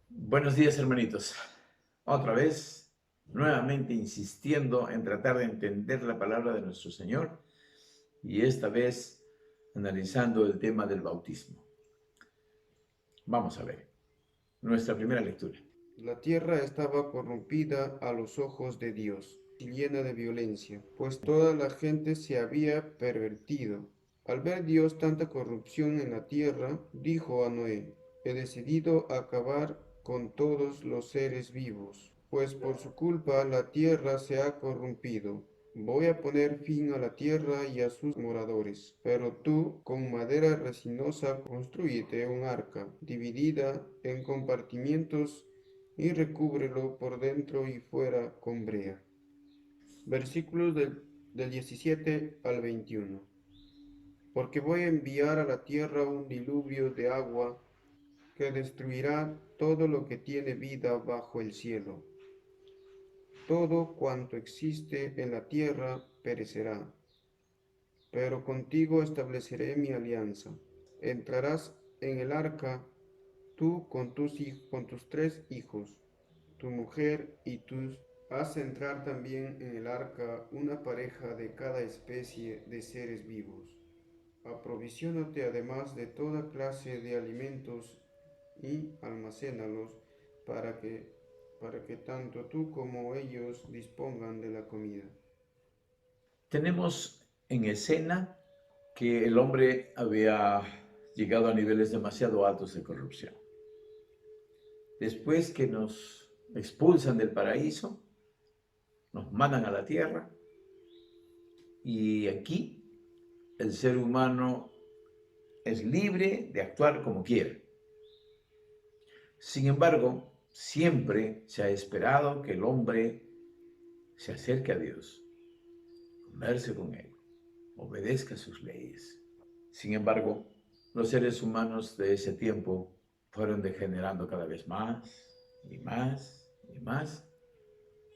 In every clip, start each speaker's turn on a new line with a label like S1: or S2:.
S1: Buenos días, hermanitos. Otra vez, nuevamente insistiendo en tratar de entender la palabra de nuestro Señor y esta vez analizando el tema del bautismo. Vamos a ver nuestra primera lectura.
S2: La tierra estaba corrompida a los ojos de Dios y llena de violencia, pues toda la gente se había pervertido. Al ver Dios tanta corrupción en la tierra, dijo a Noé: He decidido acabar con todos los seres vivos, pues por su culpa la tierra se ha corrompido. Voy a poner fin a la tierra y a sus moradores. Pero tú, con madera resinosa, construyete un arca, dividida en compartimientos, y recúbrelo por dentro y fuera con brea. Versículos del 17 al 21. Porque voy a enviar a la tierra un diluvio de agua que destruirá todo lo que tiene vida bajo el cielo. Todo cuanto existe en la tierra perecerá. Pero contigo estableceré mi alianza. Entrarás en el arca, tú con tus 3 hijos, tu mujer y tus. Haz entrar también en el arca una pareja de cada especie de seres vivos. Aprovisionate además de toda clase de alimentos y almacénalos para que, para que tanto tú como ellos dispongan de la comida.
S1: Tenemos en escena que el hombre había llegado a niveles demasiado altos de corrupción. Después que nos expulsan del paraíso, nos mandan a la tierra y aquí el ser humano es libre de actuar como quiere. Sin embargo, siempre se ha esperado que el hombre se acerque a Dios, converse con Él, obedezca sus leyes. Sin embargo, los seres humanos de ese tiempo fueron degenerando cada vez más y más y más,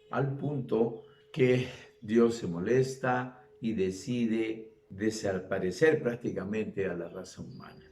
S1: al punto que Dios se molesta y decide desaparecer prácticamente a la raza humana.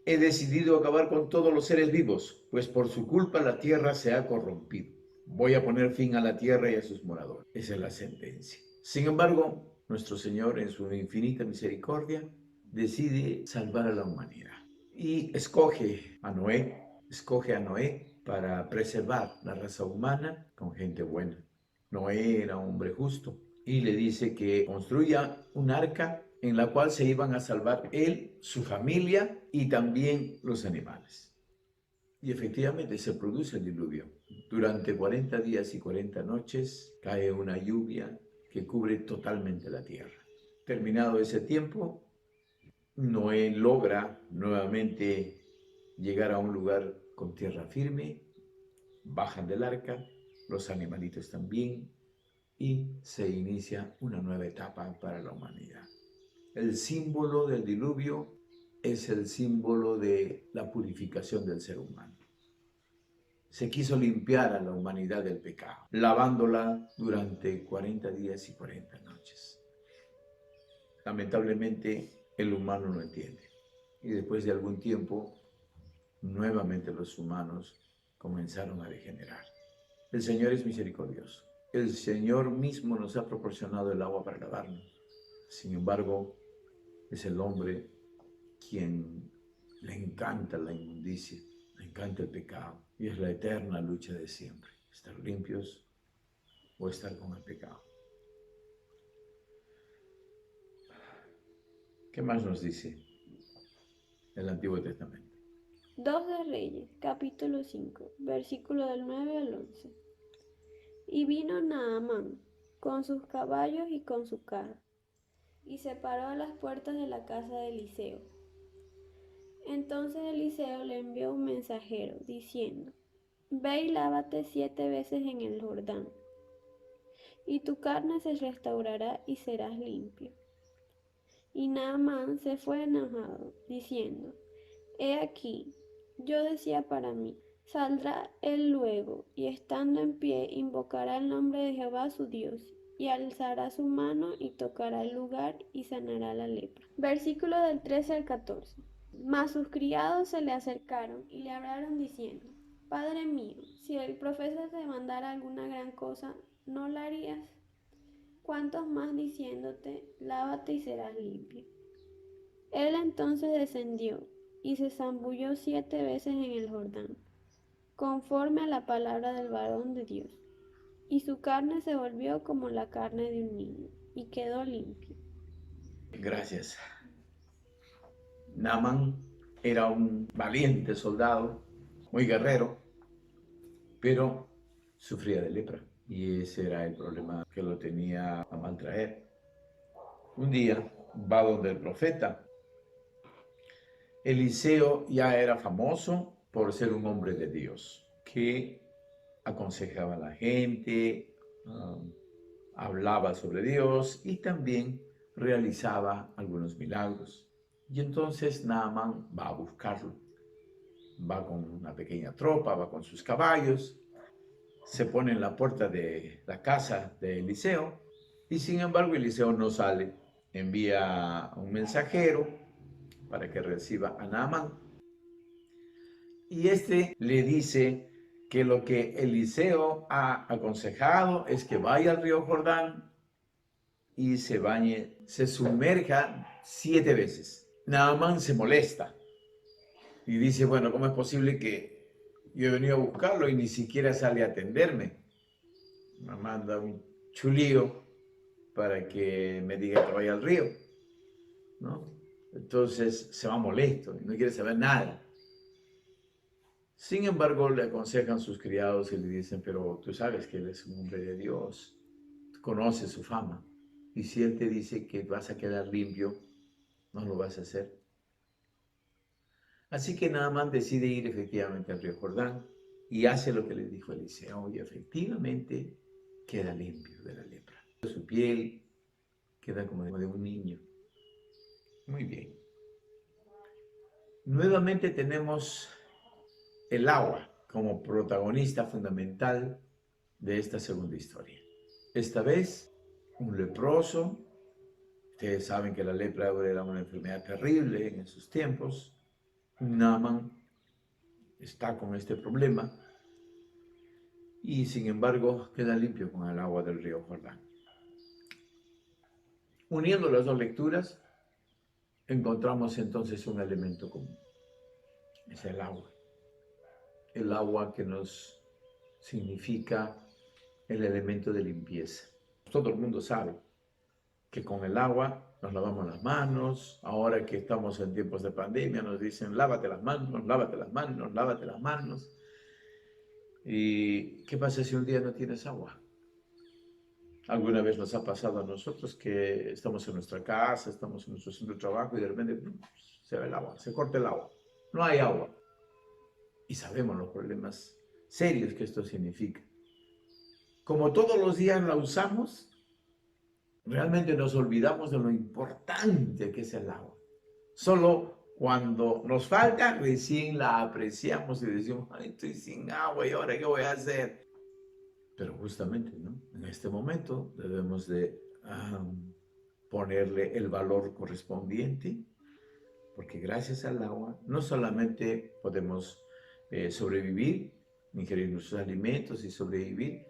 S1: He decidido acabar con todos los seres vivos, pues por su culpa la tierra se ha corrompido. Voy a poner fin a la tierra y a sus moradores. Esa es la sentencia. Sin embargo, nuestro Señor, en su infinita misericordia, decide salvar a la humanidad. Y escoge a Noé para preservar la raza humana con gente buena. Noé era un hombre justo y le dice que construya un arca en la cual se iban a salvar él, su familia y también los animales. Y efectivamente se produce el diluvio. Durante 40 días y 40 noches cae una lluvia que cubre totalmente la tierra. Terminado ese tiempo, Noé logra nuevamente llegar a un lugar con tierra firme, bajan del arca, los animalitos también, y se inicia una nueva etapa para la humanidad. El símbolo del diluvio es el símbolo de la purificación del ser humano. Se quiso limpiar a la humanidad del pecado, lavándola durante 40 días y 40 noches. Lamentablemente, el humano no entiende. Y después de algún tiempo, nuevamente los humanos comenzaron a degenerar. El Señor es misericordioso. El Señor mismo nos ha proporcionado el agua para lavarnos. Sin embargo, es el hombre quien le encanta la inmundicia, le encanta el pecado. Y es la eterna lucha de siempre, estar limpios o estar con el pecado. ¿Qué más nos dice el Antiguo Testamento?
S3: 2 de Reyes, capítulo 5, versículo del 9 al 11. Y vino Naamán con sus caballos y con su carro, y se paró a las puertas de la casa de Eliseo. Entonces Eliseo le envió un mensajero, diciendo: Ve y lávate 7 veces en el Jordán, y tu carne se restaurará y serás limpio. Y Naamán se fue enojado, diciendo: He aquí, yo decía para mí: saldrá él luego, y estando en pie invocará el nombre de Jehová su Dios, y alzará su mano y tocará el lugar y sanará la lepra. Versículo del 13 al 14. Mas sus criados se le acercaron y le hablaron diciendo: Padre mío, si el profeta te mandara alguna gran cosa, ¿no la harías? ¿Cuántos más diciéndote, lávate y serás limpio? Él entonces descendió y se zambulló 7 veces en el Jordán, conforme a la palabra del varón de Dios, y su carne se volvió como la carne de un niño, y quedó limpio.
S1: Gracias. Naamán era un valiente soldado, muy guerrero, pero sufría de lepra y ese era el problema que lo tenía a maltraer. Un día va donde el profeta. Eliseo ya era famoso por ser un hombre de Dios, que aconsejaba a la gente, hablaba sobre Dios y también realizaba algunos milagros. Y entonces Naamán va a buscarlo. Va con una pequeña tropa, va con sus caballos, se pone en la puerta de la casa de Eliseo y sin embargo Eliseo no sale. Envía un mensajero para que reciba a Naamán y este le dice que lo que Eliseo ha aconsejado es que vaya al río Jordán y se bañe, se sumerja 7 veces. Naamán se molesta y dice, bueno, ¿cómo es posible que yo he venido a buscarlo y ni siquiera sale a atenderme? Me manda un chulío para que me diga que vaya al río, ¿no? Entonces se va molesto y no quiere saber nada. Sin embargo, le aconsejan sus criados y le dicen, pero tú sabes que él es un hombre de Dios, conoces su fama. Y si él te dice que vas a quedar limpio, no lo vas a hacer. Así que Naamán decide ir efectivamente al río Jordán y hace lo que le dijo Eliseo y efectivamente queda limpio de la lepra. Su piel queda como de un niño. Muy bien. Nuevamente tenemos el agua como protagonista fundamental de esta segunda historia. Esta vez, un leproso. Ustedes saben que la lepra era una enfermedad terrible en esos tiempos. Naamán está con este problema y sin embargo queda limpio con el agua del río Jordán. Uniendo las dos lecturas, encontramos entonces un elemento común. Es el agua. El agua que nos significa el elemento de limpieza. Todo el mundo sabe que con el agua nos lavamos las manos. Ahora que estamos en tiempos de pandemia nos dicen lávate las manos, lávate las manos, lávate las manos. ¿Y qué pasa si un día no tienes agua? Alguna vez nos ha pasado a nosotros que estamos en nuestra casa, estamos en nuestro centro de trabajo y de repente se va el agua, se corta el agua, no hay agua. Y sabemos los problemas serios que esto significa. Como todos los días la usamos, realmente nos olvidamos de lo importante que es el agua. Solo cuando nos falta, recién la apreciamos y decimos, ay, estoy sin agua y ahora qué voy a hacer. Pero justamente, ¿no? En este momento debemos de ponerle el valor correspondiente, porque gracias al agua no solamente podemos sobrevivir, ingerir nuestros alimentos y sobrevivir,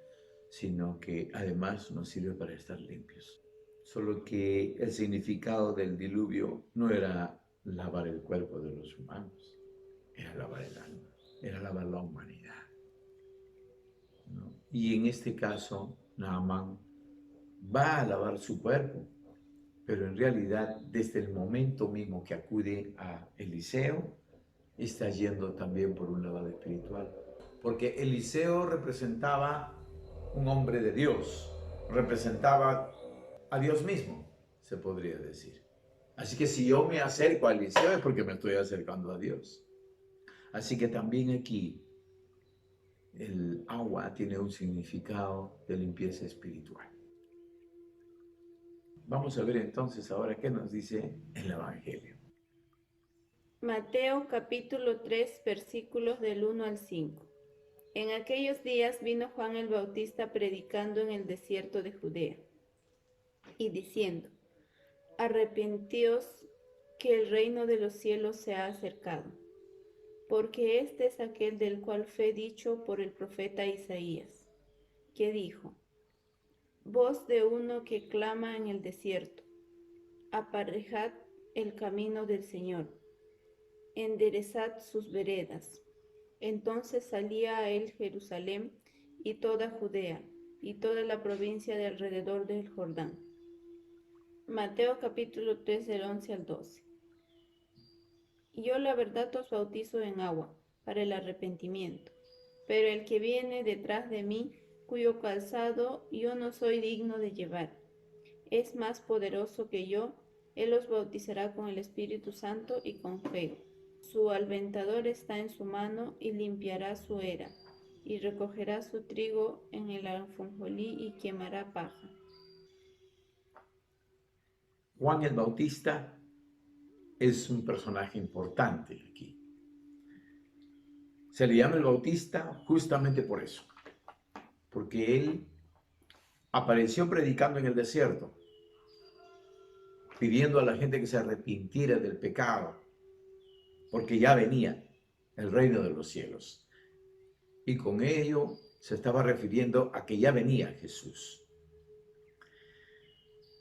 S1: sino que además nos sirve para estar limpios. Solo que el significado del diluvio no era lavar el cuerpo de los humanos, era lavar el alma, era lavar la humanidad, ¿no? Y en este caso, Naamán va a lavar su cuerpo, pero en realidad desde el momento mismo que acude a Eliseo, está yendo también por un lavado espiritual. Porque Eliseo representaba un hombre de Dios, representaba a Dios mismo, se podría decir. Así que si yo me acerco a Eliseo es porque me estoy acercando a Dios. Así que también aquí el agua tiene un significado de limpieza espiritual. Vamos a ver entonces ahora qué nos dice el Evangelio.
S4: Mateo capítulo 3 versículos del 1 al 5. En aquellos días vino Juan el Bautista predicando en el desierto de Judea y diciendo, arrepentíos que el reino de los cielos se ha acercado. porque este es aquel del cual fue dicho por el profeta Isaías, que dijo: voz de uno que clama en el desierto, aparejad el camino del Señor, enderezad sus veredas. Entonces salía a él Jerusalén y toda Judea y toda la provincia de alrededor del Jordán. Mateo capítulo 3 del 11 al 12. Yo la verdad os bautizo en agua para el arrepentimiento, pero el que viene detrás de mí, cuyo calzado yo no soy digno de llevar, es más poderoso que yo. Él os bautizará con el Espíritu Santo y con fuego. Su alventador está en su mano y limpiará su era, y recogerá su trigo en el alfonjolí y quemará paja.
S1: Juan el Bautista es un personaje importante aquí. Se le llama el Bautista justamente por eso, porque él apareció predicando en el desierto, pidiendo a la gente que se arrepintiera del pecado, porque ya venía el reino de los cielos. Y con ello se estaba refiriendo a que ya venía Jesús.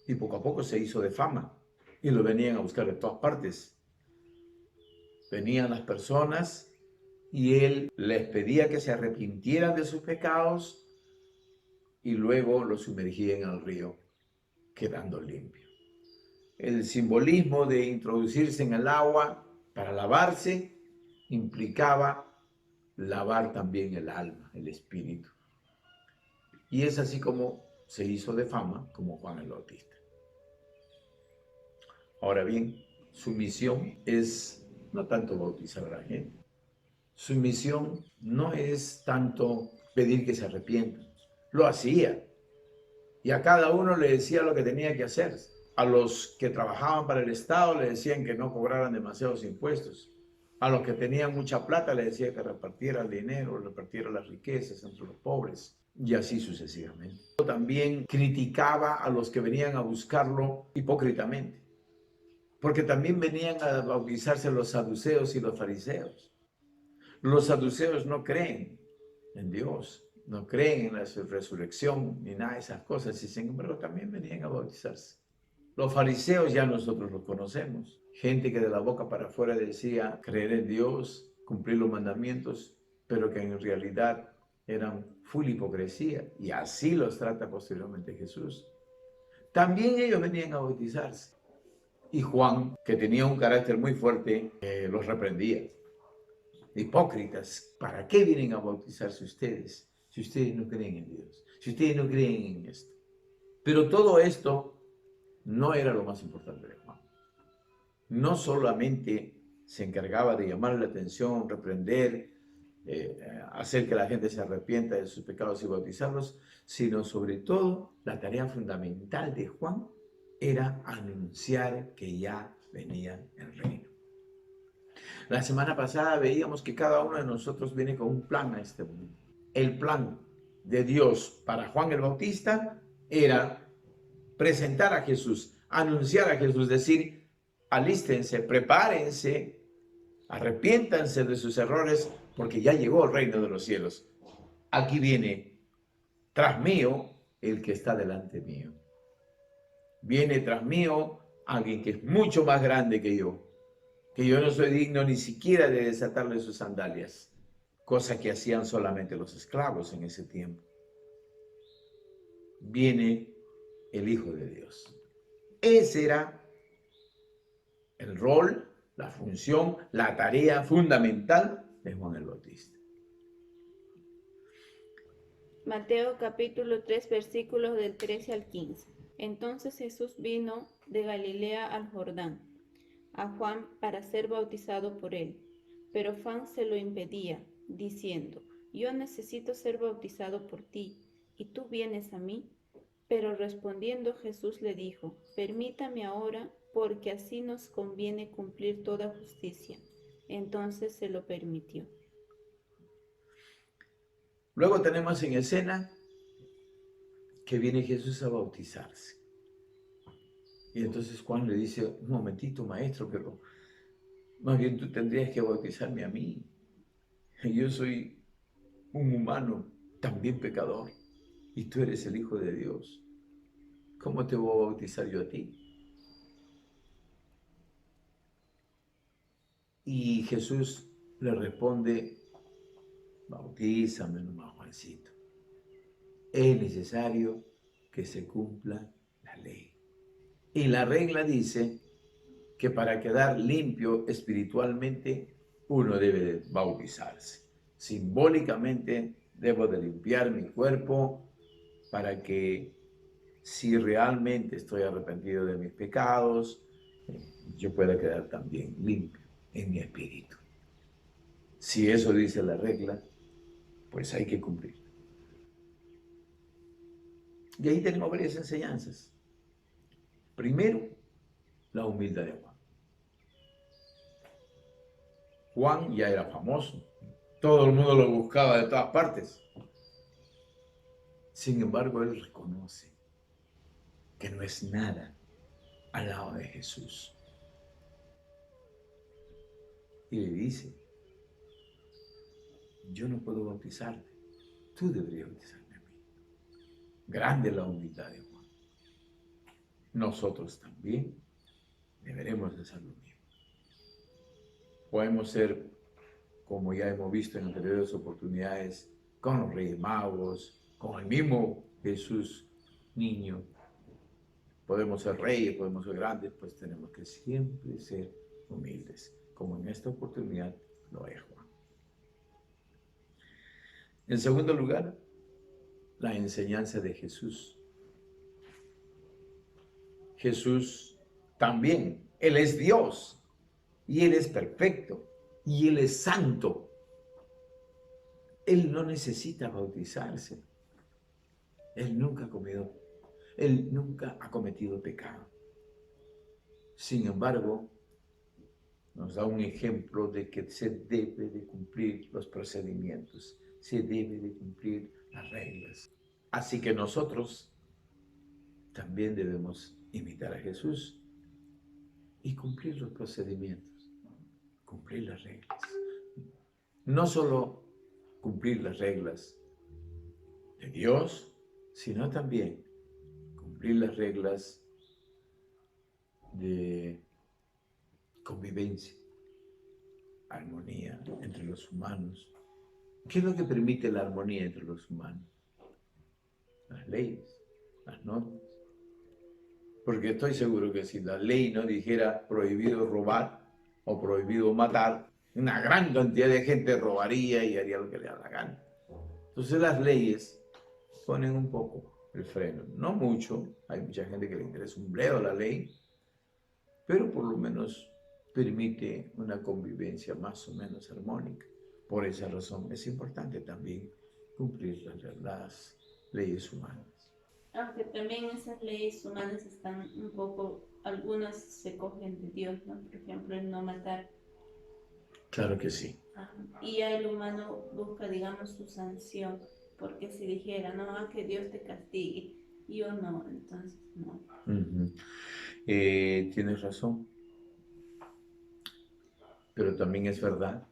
S1: Y poco a poco se hizo de fama y lo venían a buscar de todas partes. Venían las personas y él les pedía que se arrepintieran de sus pecados y luego los sumergía en el río, quedando limpio. El simbolismo de introducirse en el agua para lavarse implicaba lavar también el alma, el espíritu. Y es así como se hizo de fama como Juan el Bautista. Ahora bien, su misión es no tanto bautizar a la gente. Su misión no es tanto pedir que se arrepientan. Lo hacía. Y a cada uno le decía lo que tenía que hacer. A los que trabajaban para el Estado le decían que no cobraran demasiados impuestos. A los que tenían mucha plata le decía que repartiera el dinero, repartiera las riquezas entre los pobres. Y así sucesivamente. También criticaba a los que venían a buscarlo hipócritamente. Porque también venían a bautizarse los saduceos y los fariseos. Los saduceos no creen en Dios, no creen en la resurrección ni nada de esas cosas, y sin embargo también venían a bautizarse. Los fariseos ya nosotros los conocemos, gente que de la boca para afuera decía creer en Dios, cumplir los mandamientos, pero que en realidad eran full hipocresía, y así los trata posteriormente Jesús. También ellos venían a bautizarse. Y Juan, que tenía un carácter muy fuerte, los reprendía. Hipócritas, ¿para qué vienen a bautizarse ustedes si ustedes no creen en Dios? Si ustedes no creen en esto. Pero todo esto no era lo más importante de Juan. No solamente se encargaba de llamar la atención, reprender, hacer que la gente se arrepienta de sus pecados y bautizarlos, sino sobre todo la tarea fundamental de Juan era anunciar que ya venía el reino. La semana pasada veíamos que cada uno de nosotros viene con un plan a este mundo. El plan de Dios para Juan el Bautista era presentar a Jesús, anunciar a Jesús, decir, alístense, prepárense, arrepiéntanse de sus errores, porque ya llegó el reino de los cielos. Aquí viene, tras mío, el que está delante mío. Viene tras mío alguien que es mucho más grande que yo no soy digno ni siquiera de desatarle sus sandalias, cosa que hacían solamente los esclavos en ese tiempo. Viene el Hijo de Dios. Ese era el rol, la función, la tarea fundamental de Juan el Bautista.
S4: Mateo capítulo 3 versículos del 13 al 15. Entonces Jesús vino de Galilea al Jordán a Juan para ser bautizado por él, pero Juan se lo impedía, diciendo, yo necesito ser bautizado por ti, ¿y tú vienes a mí? Pero respondiendo Jesús le dijo, permítame ahora, porque así nos conviene cumplir toda justicia. Entonces se lo permitió.
S1: Luego tenemos en escena que viene Jesús a bautizarse. Y entonces Juan le dice, un momentito, maestro, pero más bien tú tendrías que bautizarme a mí. Yo soy un humano, también pecador, y tú eres el Hijo de Dios. ¿Cómo te voy a bautizar yo a ti? Y Jesús le responde, bautízame nomás, Juancito. Es necesario que se cumpla la ley. Y la regla dice que para quedar limpio espiritualmente, uno debe de bautizarse. Simbólicamente, debo de limpiar mi cuerpo para que si realmente estoy arrepentido de mis pecados, yo pueda quedar también limpio en mi espíritu. Si eso dice la regla, pues hay que cumplir. Y ahí tenemos varias enseñanzas. Primero, la humildad de Juan. Juan ya era famoso. Todo el mundo lo buscaba de todas partes. Sin embargo, él reconoce que no es nada al lado de Jesús. Y le dice, yo no puedo bautizarte, tú deberías bautizarme a mí. Grande la humildad de Juan. Nosotros también deberemos hacer lo mismo. Podemos ser, como ya hemos visto en anteriores oportunidades, con los Reyes Magos, con el mismo Jesús niño. Podemos ser reyes, podemos ser grandes, pues tenemos que siempre ser humildes, como en esta oportunidad lo es Juan. En segundo lugar, la enseñanza de Jesús. Jesús también, Él es Dios y Él es perfecto y Él es santo. Él no necesita bautizarse. Él nunca ha cometido pecado. Sin embargo, nos da un ejemplo de que se debe de cumplir los procedimientos, se debe de cumplir las reglas. Así que nosotros también debemos imitar a Jesús y cumplir los procedimientos, cumplir las reglas. No solo cumplir las reglas de Dios, sino también cumplir las reglas de convivencia, armonía entre los humanos. ¿Qué es lo que permite la armonía entre los humanos? Las leyes, las normas. Porque estoy seguro que si la ley no dijera prohibido robar o prohibido matar, una gran cantidad de gente robaría y haría lo que le da la gana. Entonces las leyes ponen un poco el freno. No mucho, hay mucha gente que le interesa un bledo la ley, pero por lo menos permite una convivencia más o menos armónica. Por esa razón es importante también cumplir las leyes humanas.
S4: Aunque también esas leyes humanas están un poco, algunas se cogen de Dios, ¿no? Por ejemplo, el no matar.
S1: Claro que sí.
S4: Y ya el humano busca, digamos, su sanción, porque si dijera, no, que Dios te castigue, yo no, entonces no.
S1: Tienes razón, pero también es verdad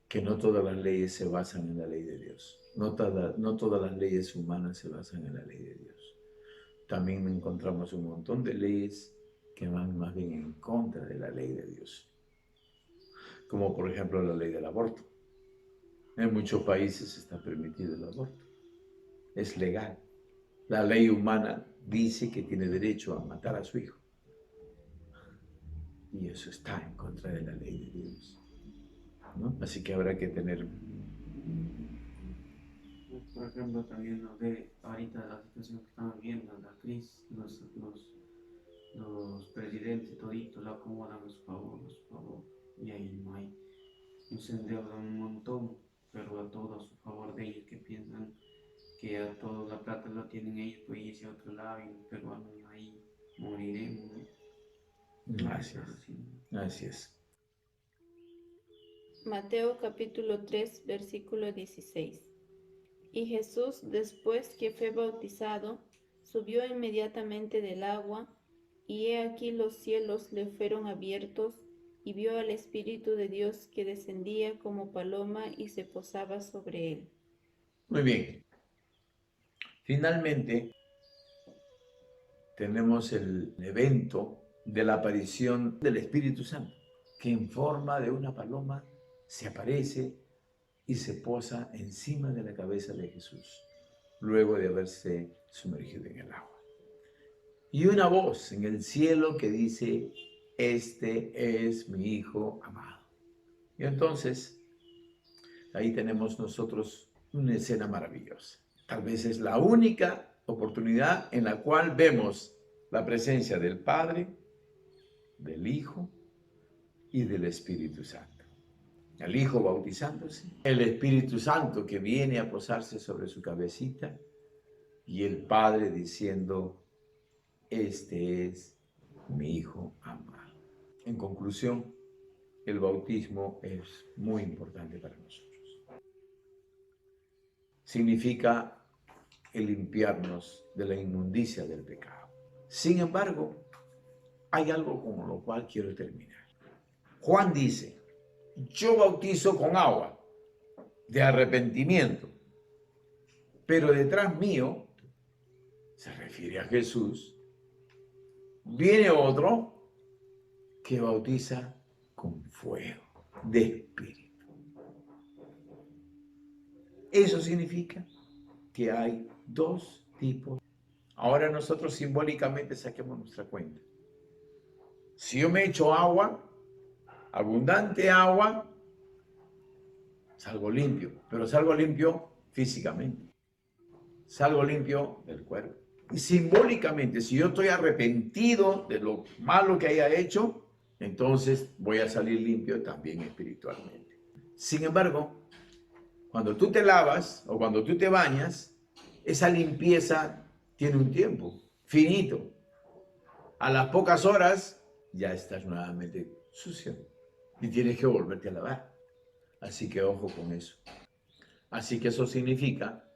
S1: que no todas las leyes se basan en la ley de Dios. No todas las leyes humanas se basan en la ley de Dios. También encontramos un montón de leyes que van más bien en contra de la ley de Dios. Como por ejemplo la ley del aborto. En muchos países está permitido el aborto. Es legal. La ley humana dice que tiene derecho a matar a su hijo. Y eso está en contra de la ley de Dios, ¿no? Así que habrá que tener...
S2: Por ejemplo, también nos ve ahorita la situación que estamos viendo, la crisis, los presidentes toditos la acomodan a su favor, y ahí no se endeudan un montón, pero a todo a su favor de ellos, que piensan que a toda la plata la tienen ellos, pues irse a otro lado y los peruanos ahí moriremos, ¿no?
S1: Así es.
S4: Mateo capítulo 3, versículo 16. Y Jesús, después que fue bautizado, subió inmediatamente del agua, y he aquí los cielos le fueron abiertos, y vio al Espíritu de Dios que descendía como paloma y se posaba sobre él.
S1: Muy bien. Finalmente, tenemos el evento de la aparición del Espíritu Santo, que en forma de una paloma se aparece y se posa encima de la cabeza de Jesús, luego de haberse sumergido en el agua. Y una voz en el cielo que dice: este es mi Hijo amado. Y entonces, ahí tenemos nosotros una escena maravillosa. Tal vez es la única oportunidad en la cual vemos la presencia del Padre, del Hijo y del Espíritu Santo. El Hijo bautizándose, el Espíritu Santo que viene a posarse sobre su cabecita y el Padre diciendo: este es mi Hijo amado. En conclusión, el bautismo es muy importante para nosotros. Significa el limpiarnos de la inmundicia del pecado. Sin embargo, hay algo con lo cual quiero terminar. Juan dice: yo bautizo con agua de arrepentimiento, pero detrás mío, se refiere a Jesús, viene otro que bautiza con fuego de espíritu. Eso significa que hay dos tipos. Ahora nosotros simbólicamente saquemos nuestra cuenta. Si yo me echo agua, abundante agua, salgo limpio, pero salgo limpio físicamente. Salgo limpio del cuerpo. Y simbólicamente, si yo estoy arrepentido de lo malo que haya hecho, entonces voy a salir limpio también espiritualmente. Sin embargo, cuando tú te lavas o cuando tú te bañas, esa limpieza tiene un tiempo finito. A las pocas horas ya estás nuevamente sucio y tienes que volverte a lavar. Así que ojo con eso. Así que eso significa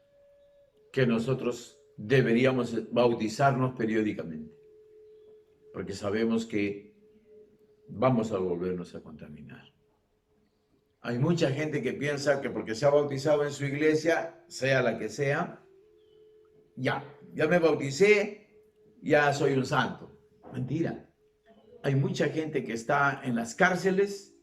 S1: que nosotros deberíamos bautizarnos periódicamente, porque sabemos que vamos a volvernos a contaminar. Hay mucha gente que piensa que porque se ha bautizado en su iglesia, sea la que sea, ya me bauticé, ya soy un santo. Mentira. Hay mucha gente que está en las cárceles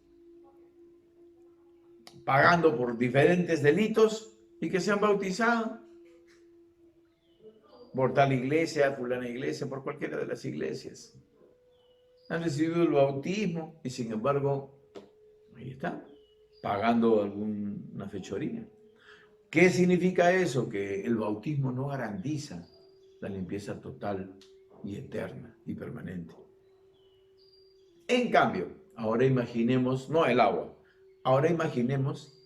S1: pagando por diferentes delitos y que se han bautizado por tal iglesia, fulana iglesia, por cualquiera de las iglesias. Han recibido el bautismo y sin embargo, ahí está, pagando alguna fechoría. ¿Qué significa eso? Que el bautismo no garantiza la limpieza total y eterna y permanente. En cambio, ahora imaginemos, no el agua, ahora imaginemos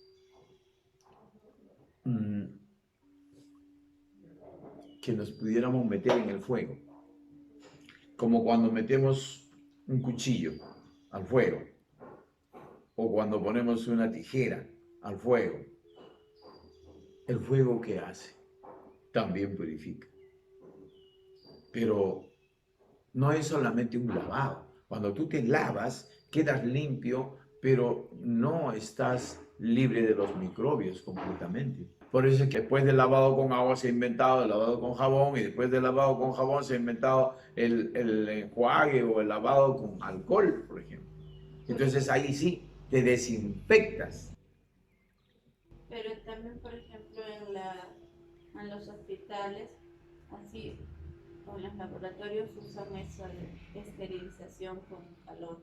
S1: que nos pudiéramos meter en el fuego, como cuando metemos un cuchillo al fuego, o cuando ponemos una tijera al fuego. ¿El fuego qué hace? También purifica. Pero no es solamente un lavado. Cuando tú te lavas, quedas limpio, pero no estás libre de los microbios completamente. Por eso es que después del lavado con agua se ha inventado el lavado con jabón, y después del lavado con jabón se ha inventado el enjuague o el lavado con alcohol, por ejemplo. Entonces ahí sí te desinfectas.
S4: Pero también, por ejemplo, en los hospitales, así, o en los laboratorios usan esa esterilización con calor.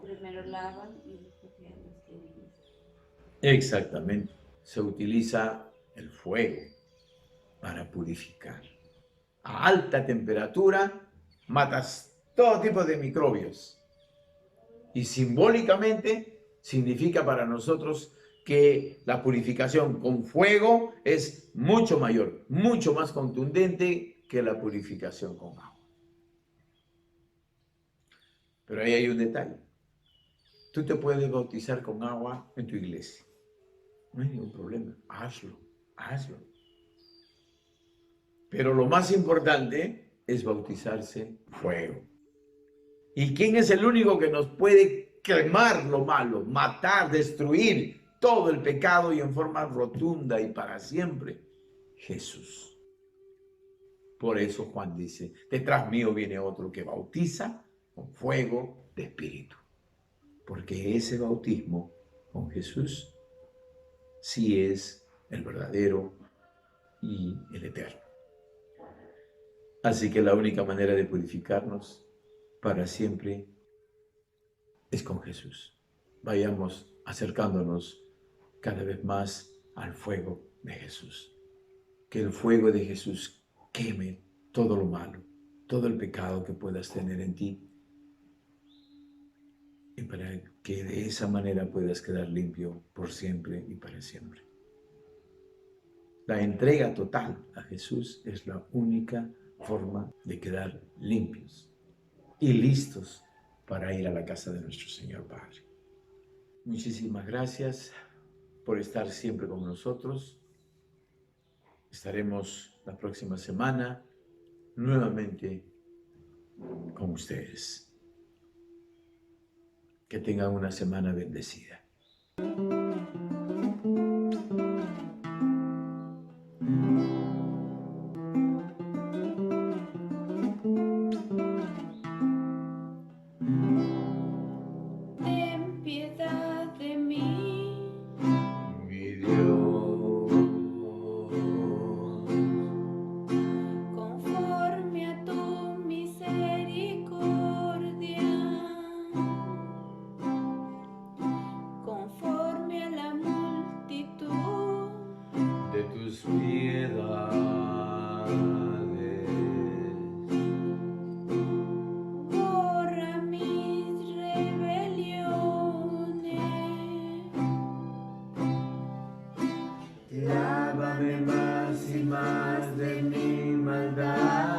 S4: Primero lavan y después ya lo esterilizan.
S1: Exactamente. Se utiliza el fuego para purificar. A alta temperatura matas todo tipo de microbios. Y simbólicamente significa para nosotros que la purificación con fuego es mucho mayor, mucho más contundente que la purificación con agua. Pero ahí hay un detalle. Tú te puedes bautizar con agua en tu iglesia. No hay ningún problema. Hazlo. Pero lo más importante es bautizarse fuego. ¿Y quién es el único que nos puede quemar lo malo, matar, destruir todo el pecado y en forma rotunda y para siempre? Jesús. Por eso Juan dice, detrás mío viene otro que bautiza con fuego de espíritu. Porque ese bautismo con Jesús sí es el verdadero y el eterno. Así que la única manera de purificarnos para siempre es con Jesús. Vayamos acercándonos cada vez más al fuego de Jesús. Que el fuego de Jesús queme todo lo malo, todo el pecado que puedas tener en ti, y para que de esa manera puedas quedar limpio por siempre y para siempre. La entrega total a Jesús es la única forma de quedar limpios y listos para ir a la casa de nuestro Señor Padre. Muchísimas gracias por estar siempre con nosotros. Estaremos la próxima semana nuevamente con ustedes. Que tengan una semana bendecida.
S4: Ten piedad de mí,
S1: Mi Dios,
S4: conforme a tu misericordia, conforme a la multitud
S1: de tus piedades,
S4: borra mis rebeliones,
S1: lávame más y más de mi maldad.